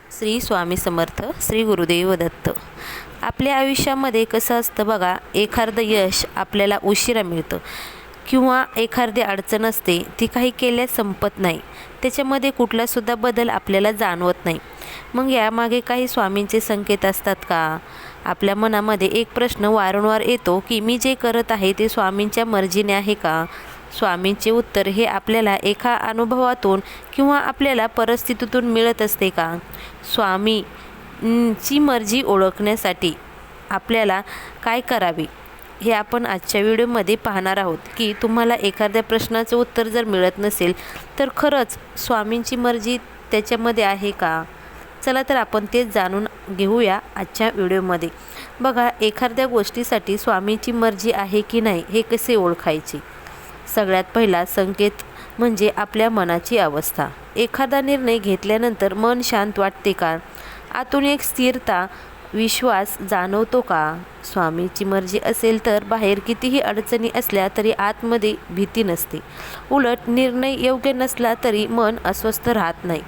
श्री स्वामी समर्थ, श्री गुरुदेव दत्त. आपल्या आयुष्यामध्ये कसं असतं बघा, एखादं यश आपल्याला उशिरा मिळतं किंवा एखादी अडचण असते, ती काही केल्यास संपत नाही. त्याच्यामध्ये कुठलासुद्धा बदल आपल्याला जाणवत नाही. मग यामागे काही स्वामींचे संकेत असतात का? आपल्या मनामध्ये एक प्रश्न वारंवार येतो की मी जे करत आहे ते स्वामींच्या मर्जीने आहे का? स्वामींचे उत्तर हे आपल्याला एका अनुभवातून किंवा आपल्याला परिस्थितीतून मिळत असते का? स्वामींची मर्जी ओळखण्यासाठी आपल्याला काय करावे हे आपण आजच्या व्हिडिओमध्ये पाहणार आहोत. की तुम्हाला एखाद्या प्रश्नाचं उत्तर जर मिळत नसेल तर खरंच स्वामींची मर्जी त्याच्यामध्ये आहे का? चला तर आपण ते जाणून घेऊया आजच्या व्हिडिओमध्ये. बघा, एखाद्या गोष्टीसाठी स्वामींची मर्जी आहे की नाही हे कसे ओळखायचे? सगळ्यात पहिला संकेत म्हणजे आपल्या मनाची अवस्था. एखादा निर्णय घेतल्यानंतर मन शांत वाटते का? आतून एक स्थिरता, विश्वास जाणवतो का? स्वामीची मर्जी असेल तर बाहेर कितीही अडचणी असल्या तरी आतमध्ये भीती नसते. उलट निर्णय योग्य नसला तरी मन अस्वस्थ राहत नाही.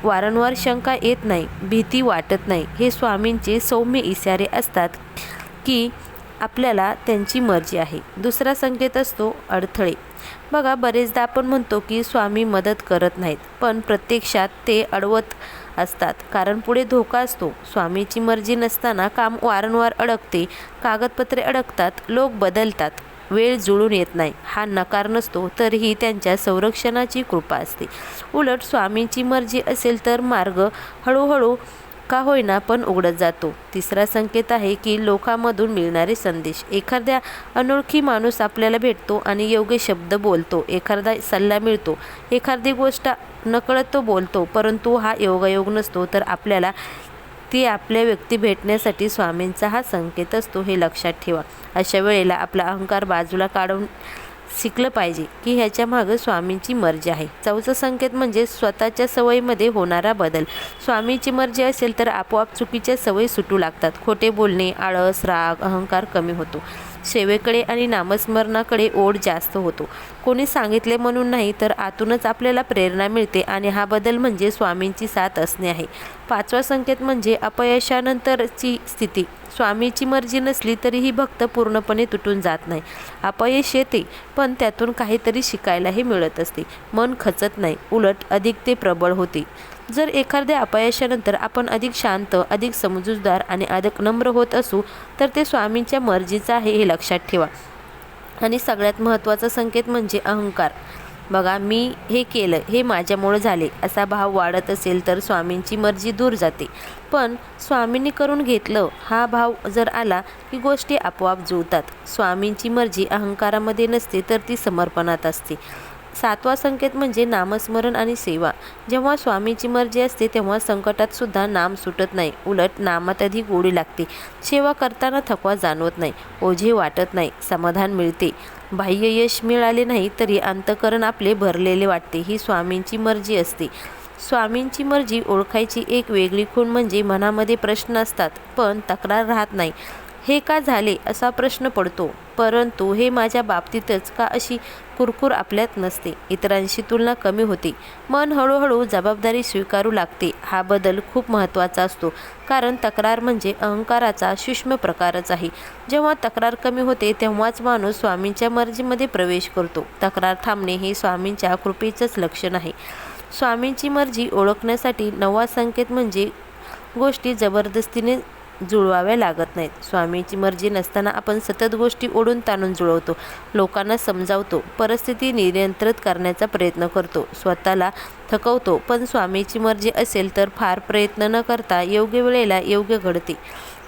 वारंवार शंका येत नाही, भीती वाटत नाही. हे स्वामींचे सौम्य इशारे असतात की आपल्याला त्यांची मर्जी आहे. दुसरा संकेत असतो अडथळे. बघा, बरेचदा आपण म्हणतो की स्वामी मदत करत नाहीत, पण प्रत्यक्षात ते अडवत असतात, कारण पुढे धोका असतो. स्वामीची मर्जी नसताना काम वारंवार अडकते, कागदपत्रे अडकतात, लोक बदलतात, वेळ जुळून येत नाही. हा नकार नसतो, तरीही त्यांच्या संरक्षणाची कृपा असते. उलट स्वामींची मर्जी असेल तर मार्ग हळूहळू का होईना पण उघडत जातो. तिसरा संकेत आहे की लोकांमधून मिळणारे संदेश. एखाद्या अनोळखी माणूस आपल्याला भेटतो आणि योग्य शब्द बोलतो, एखादा सल्ला मिळतो, एखादी गोष्ट नकळत तो बोलतो, परंतु हा योगायोग नसतो, तर आपल्याला ती आपल्या व्यक्ती भेटण्यासाठी स्वामींचा हा संकेत असतो, हे लक्षात ठेवा. अशा वेळेला आपला अहंकार बाजूला काढून शिकलं पाहिजे की ह्याच्या मागं स्वामींची मर्जी आहे. चौथा संकेत म्हणजे स्वतःच्या सवयीमध्ये होणारा बदल. स्वामींची मर्जी असेल तर आपोआप चुकीच्या सवयी सुटू लागतात. खोटे बोलणे, आळस, राग, अहंकार कमी होतो. सेवेकडे आणि नामस्मरणाकडे ओढ जास्त होतो. कोणी सांगितले म्हणून नाही, तर आतूनच आपल्याला प्रेरणा मिळते आणि हा बदल म्हणजे स्वामींची साथ असणे आहे. पाचवा संकेत म्हणजे अपयशानंतरची स्थिती. स्वामीची मर्जी नसली तरीही भक्त पूर्णपणे तुटून जात नाही. अपयश येते, पण त्यातून काहीतरी शिकायलाही मिळत असते. मन खचत नाही, उलट अधिक ते प्रबळ होते. जर एखाद्या अपयशानंतर आपण अधिक शांत, अधिक समजूतदार आणि अधिक नम्र होत असू, तर ते स्वामींच्या मर्जीचं आहे, हे लक्षात ठेवा. आणि सगळ्यात महत्त्वाचा संकेत म्हणजे अहंकार. बघा, मी हे केलं, हे माझ्यामुळे झाले, असा भाव वाढत असेल तर स्वामींची मर्जी दूर जाते. पण स्वामींनी करून घेतलं हा भाव जर आला की गोष्टी आपोआप जुळतात. स्वामींची मर्जी अहंकारामध्ये नसते, तर ती समर्पणात असते. सातवा संकेत म्हणजे नामस्मरण आणि सेवा. जेव्हा स्वामीची मर्जी असते तेव्हा संकटात सुद्धा नाम सुटत नाही, उलट नामात अधिक गोडी लागते. सेवा करताना थकवा जाणवत नाही, ओझे वाटत नाही, समाधान मिळते. बाह्य यश मिळाले नाही तरी अंतःकरण आपले भरलेले वाटते. ही स्वामींची मर्जी असते. स्वामींची मर्जी ओळखायची एक वेगळी खूण म्हणजे मनामध्ये प्रश्न असतात पण तक्रार राहत नाही. हे का झाले असा प्रश्न पडतो, परंतु हे माझ्या बाबतीतच का अशी कुरकुर आपल्यात नसते. इतरांशी तुलना कमी होते. मन हळूहळू जबाबदारी स्वीकारू लागते. हा बदल खूप महत्त्वाचा असतो, कारण तक्रार म्हणजे अहंकाराचा सूक्ष्म प्रकारच आहे. जेव्हा तक्रार कमी होते तेव्हाच माणूस स्वामींच्या मर्जीमध्ये प्रवेश करतो. तक्रार थांबणे हे स्वामींच्या कृपेचंच लक्षण आहे. स्वामींची मर्जी ओळखण्यासाठी नववा संकेत म्हणजे गोष्टी जबरदस्तीने जुळवाव्या लागत नाहीत. स्वामीची मर्जी नसताना आपण सतत गोष्टी ओढून ताणून जुळवतो, लोकांना समजावतो, परिस्थिती नियंत्रित करण्याचा प्रयत्न करतो, स्वतःला थकवतो. पण स्वामीची मर्जी असेल तर फार प्रयत्न न करता योग्य वेळेला योग्य घडते.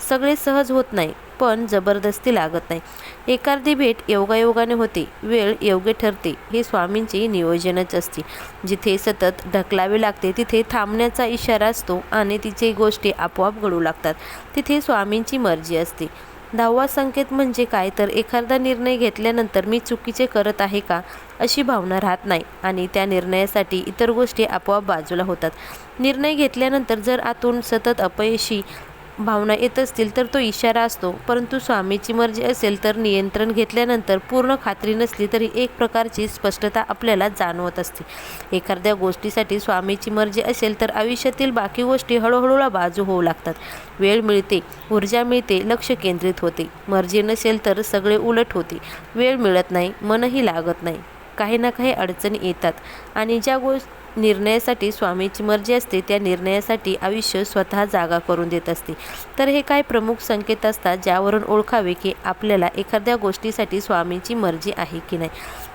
सगळे सहज होत नाही, पण जबरदस्ती लागत नाही. एखादी भेट योगायोगाने होते, वेळ योग्य ठरते, हे स्वामींचे नियोजनच असते. जिथे सतत ढकलावे लागते तिथे थांबण्याचा इशारा असतो आणि तिचे गोष्टी आपोआप घडू लागतात, तिथे स्वामींची मर्जी असते. 10वा संकेत म्हणजे काय तर एखादा निर्णय घेतल्यानंतर मी चुकीचे करत आहे का अशी भावना राहत नाही आणि त्या निर्णयासाठी इतर गोष्टी आपोआप बाजूला होतात. निर्णय घेतल्यानंतर जर आतून सतत अपयशी भावना येत असतील तर तो इशारा असतो, परंतु स्वामीची मर्जी असेल तर नियंत्रण घेतल्यानंतर पूर्ण खात्री नसली तरी एक प्रकारची स्पष्टता आपल्याला जाणवत असते. एखाद्या गोष्टीसाठी स्वामीची मर्जी असेल तर आयुष्यातील बाकी गोष्टी हळूहळू बाजू होऊ लागतात. वेळ मिळते, ऊर्जा मिळते, लक्ष केंद्रित होते. मर्जी नसेल तर सगळे उलट होते. वेळ मिळत नाही, मनही लागत नाही, काही ना काही अडचणी येतात आणि ज्या निर्णयासाठी स्वामीची मर्जी असते त्या निर्णयासाठी आयुष्य स्वतः जागा करून देत असते. तर हे काय प्रमुख संकेत असतात ज्यावरून ओळखावे की आपल्याला एखाद्या गोष्टीसाठी स्वामीची मर्जी आहे की नाही.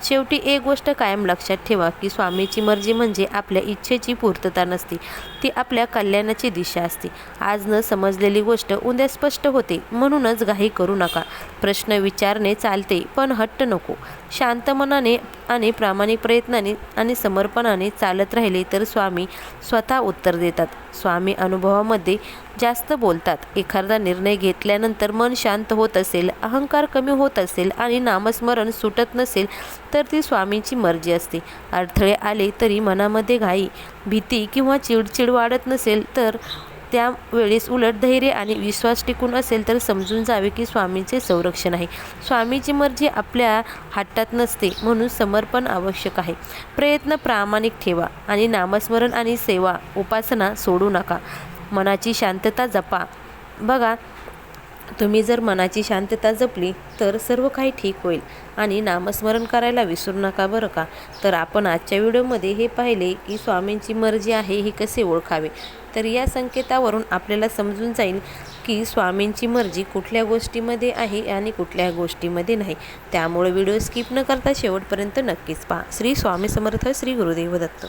शेवटी एक गोष्ट कायम लक्षात ठेवा की स्वामीची मर्जी म्हणजे आपल्या इच्छेची पूर्तता नसते, ती आपल्या कल्याणाची दिशा असते. आज न समजलेली गोष्ट उद्या स्पष्ट होते, म्हणूनच घाई करू नका. प्रश्न विचारणे चालते पण हट्ट नको. शांत मनाने आणि प्रामाणिक प्रयत्नाने आणि समर्पणाने चालत राहिले तर स्वामी स्वतः उत्तर देतात. स्वामी अनुभवामध्ये जास्त बोलतात. एखादा निर्णय घेतल्यानंतर मन शांत होत असेल, अहंकार कमी होत असेल आणि नामस्मरण सुटत नसेल तर ती स्वामीची मर्जी असते. अडथळे आले तरी मनामध्ये घाई, भीती किंवा चिडचिड वाढत नसेल तर त्यावेळेस उलट धैर्य आणि विश्वास टिकून असेल तर समजून जावे की स्वामींचे संरक्षण आहे. स्वामीची मर्जी आपल्या हातात नसते, म्हणून समर्पण आवश्यक आहे. प्रयत्न प्रामाणिक ठेवा आणि नामस्मरण आणि सेवा उपासना सोडू नका. मनाची शांतता जपा. बघा, तुम्ही जर मनाची शांतता जपली तर सर्व काही ठीक होईल. आणि नामस्मरण करायला विसरू नका बरं का. तर आपण आजच्या व्हिडिओमध्ये हे पाहिले की स्वामींची मर्जी आहे हे कसे ओळखावे. तर या संकेतावरून आपल्याला समजून जाईल की स्वामींची मर्जी कुठल्या गोष्टीमध्ये आहे आणि कुठल्या गोष्टीमध्ये नाही. त्यामुळे व्हिडिओ स्किप न करता शेवटपर्यंत नक्कीच पहा. श्री स्वामी समर्थ. श्री गुरुदेव दत्त.